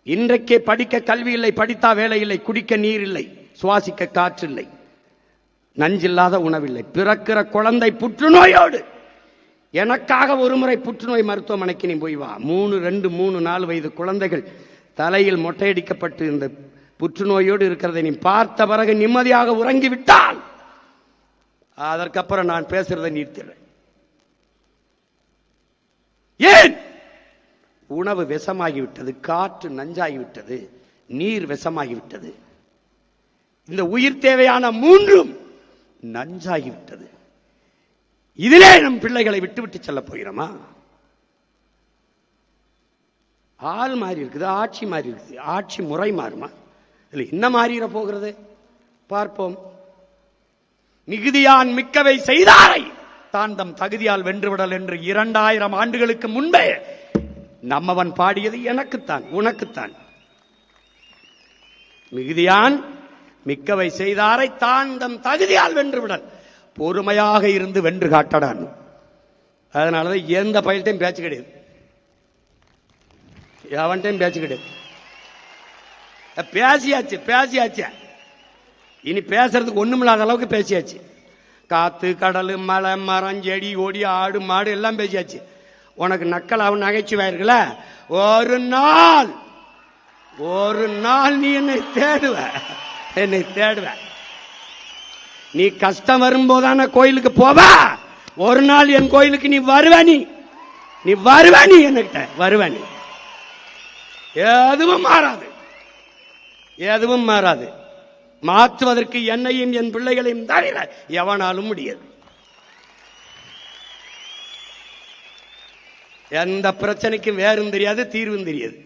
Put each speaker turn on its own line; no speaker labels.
இன்றைக்கே படிக்க கல்வி இல்லை, படித்தா வேலை இல்லை, குடிக்க நீர் இல்லை, சுவாசிக்க காற்று இல்லை, நஞ்சில்லாத உணவில்லை. பிறக்கிற குழந்தை புற்றுநோயோடு. எனக்காக ஒரு முறை புற்றுநோய் மருத்துவமனைக்கு நீ போய் வா. 2, 3, 4 வயது குழந்தைகள் தலையில் மொட்டையடிக்கப்பட்டு இந்த புற்றுநோயோடு இருக்கிறதை நீ பார்த்த பிறகு நிம்மதியாக உறங்கிவிட்டால் அதற்கப்புறம் நான் பேசுறதை நிறுத்திடுறேன். ஏன்? உணவு விஷமாகிவிட்டது, காற்று நஞ்சாகிவிட்டது, நீர் விஷமாகிவிட்டது, இந்த உயிர் தேவையான 3ம் நஞ்சாகிவிட்டது. இதிலே நம் பிள்ளைகளை விட்டுவிட்டு செல்ல போகிறோமா? ஆள் மாறி இருக்குது, ஆட்சி மாறி இருக்குது, ஆட்சி முறை மாறுமா? இல்லை, என்ன மாறிட போகிறது பார்ப்போம். மிகுதியான் மிக்கவை செய்தாரை தான் தம் தகுதியால் வென்றுவிடல் என்று 2000 ஆண்டுகளுக்கு முன்பே நம்மவன் பாடியது எனக்குத்தான், உனக்குத்தான். மிகுதியான் மிக்கவை செய்தாரை தான் தம் தகுதியால் வென்றுவிடல். பொறுமையாக இருந்து வென்று காட்டடான். அதனாலதான் எந்த பயில்ட்டையும் பேச்சு கிடையாது, எவன்டையும் பேச்சு கிடையாது. பேசியாச்சு. இனி பேசுறதுக்கு ஒண்ணுமில்லாத அளவுக்கு பேசியாச்சு. காத்து, கடல், மலை, மரம், செடி, கொடி, ஆடு, மாடு எல்லாம் பேசியாச்சு. உனக்கு நக்கலாவும் நகைச்சுவாயிருக்குல்ல, ஒரு நாள் நீ என்னை தேடுவ. நீ கஷ்டம் வரும்போதான கோயிலுக்கு போவ. ஒரு நாள் என் கோயிலுக்கு நீ வருவ. என்கிட்ட வருவ. எதுவும் மாறாது. மாற்றுவதற்கு என்னையும் என் பிள்ளைகளையும் தவிர எவனாலும் முடியாது. எந்த பிரச்சனைக்கும் வேறும் தெரியாது, தீர்வும் தெரியாது.